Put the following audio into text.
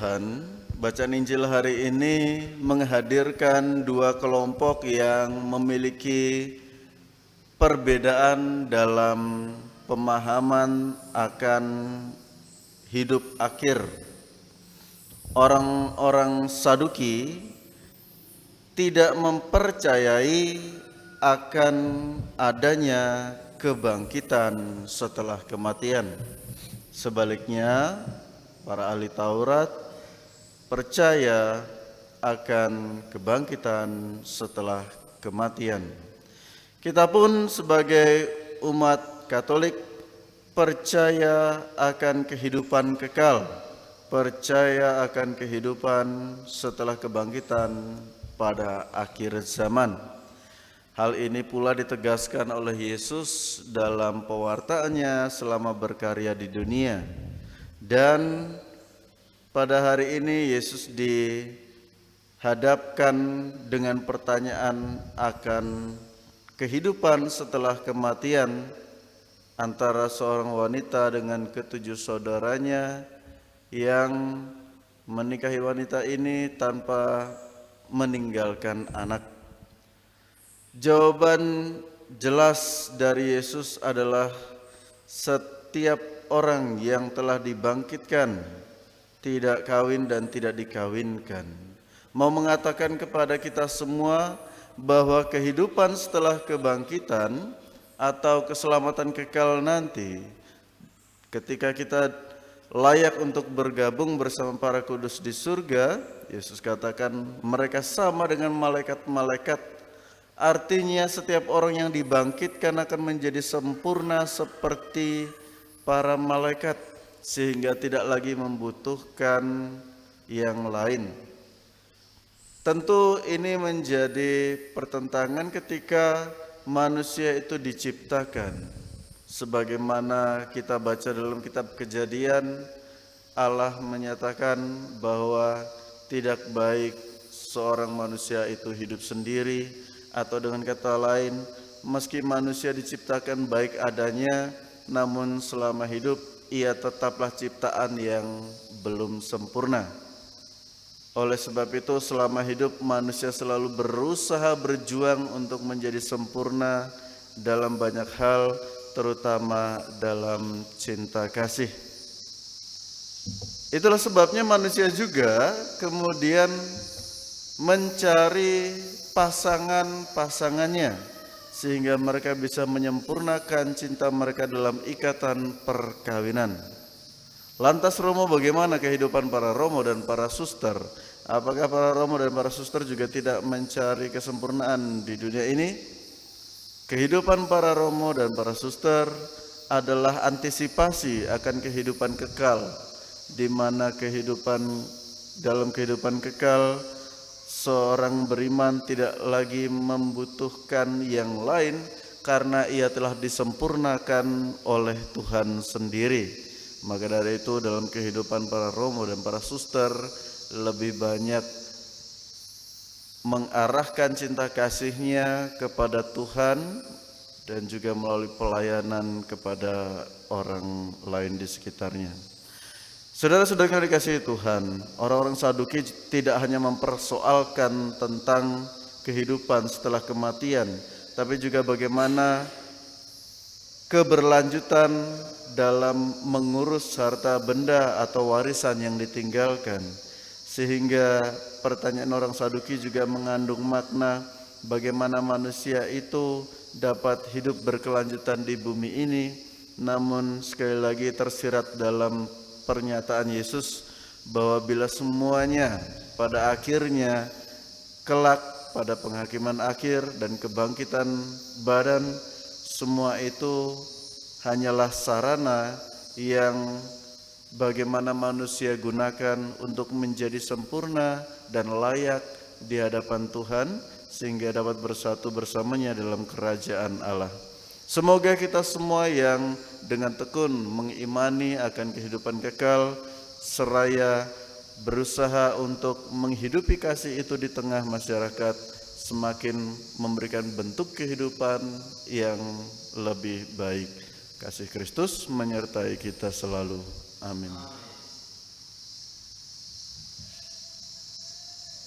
Tuhan, bacaan Injil hari ini menghadirkan dua kelompok yang memiliki perbedaan dalam pemahaman akan hidup akhir. Orang-orang Saduki tidak mempercayai akan adanya kebangkitan setelah kematian. Sebaliknya, para ahli Taurat percaya akan kebangkitan setelah kematian. Kita pun sebagai umat Katolik percaya akan kehidupan kekal, percaya akan kehidupan setelah kebangkitan pada akhir zaman. Hal ini pula ditegaskan oleh Yesus dalam pewartaannya selama berkarya di dunia. Dan pada hari ini Yesus dihadapkan dengan pertanyaan akan kehidupan setelah kematian antara seorang wanita dengan ketujuh saudaranya yang menikahi wanita ini tanpa meninggalkan anak. Jawaban jelas dari Yesus adalah setiap orang yang telah dibangkitkan tidak kawin dan tidak dikawinkan. Mau mengatakan kepada kita semua bahwa kehidupan setelah kebangkitan atau keselamatan kekal nanti, ketika kita layak untuk bergabung bersama para kudus di surga, Yesus katakan mereka sama dengan malaikat-malaikat. Artinya setiap orang yang dibangkitkan akan menjadi sempurna seperti para malaikat, sehingga tidak lagi membutuhkan yang lain. Tentu ini menjadi pertentangan ketika manusia itu diciptakan. Sebagaimana kita baca dalam kitab Kejadian, Allah menyatakan bahwa tidak baik seorang manusia itu hidup sendiri, atau dengan kata lain, meski manusia diciptakan baik adanya, namun selama hidup ia tetaplah ciptaan yang belum sempurna. Oleh sebab itu selama hidup manusia selalu berusaha berjuang untuk menjadi sempurna dalam banyak hal, terutama dalam cinta kasih. Itulah sebabnya manusia juga kemudian mencari pasangan-pasangannya sehingga mereka bisa menyempurnakan cinta mereka dalam ikatan perkawinan. Lantas Romo, bagaimana kehidupan para Romo dan para suster? Apakah para Romo dan para suster juga tidak mencari kesempurnaan di dunia ini? Kehidupan para Romo dan para suster adalah antisipasi akan kehidupan kekal, di mana dalam kehidupan kekal seorang beriman tidak lagi membutuhkan yang lain karena ia telah disempurnakan oleh Tuhan sendiri. Maka dari itu dalam kehidupan para Romo dan para suster lebih banyak mengarahkan cinta kasihnya kepada Tuhan dan juga melalui pelayanan kepada orang lain di sekitarnya. Saudara-saudara yang dikasihi Tuhan, orang-orang Saduki tidak hanya mempersoalkan tentang kehidupan setelah kematian, tapi juga bagaimana keberlanjutan dalam mengurus harta benda atau warisan yang ditinggalkan. Sehingga pertanyaan orang Saduki juga mengandung makna bagaimana manusia itu dapat hidup berkelanjutan di bumi ini, namun sekali lagi tersirat dalam pernyataan Yesus bahwa bila semuanya pada akhirnya kelak pada penghakiman akhir dan kebangkitan badan, semua itu hanyalah sarana yang bagaimana manusia gunakan untuk menjadi sempurna dan layak di hadapan Tuhan sehingga dapat bersatu bersamanya dalam kerajaan Allah. Semoga kita semua yang dengan tekun mengimani akan kehidupan kekal seraya berusaha untuk menghidupi kasih itu di tengah masyarakat semakin memberikan bentuk kehidupan yang lebih baik. Kasih Kristus menyertai kita selalu. Amin.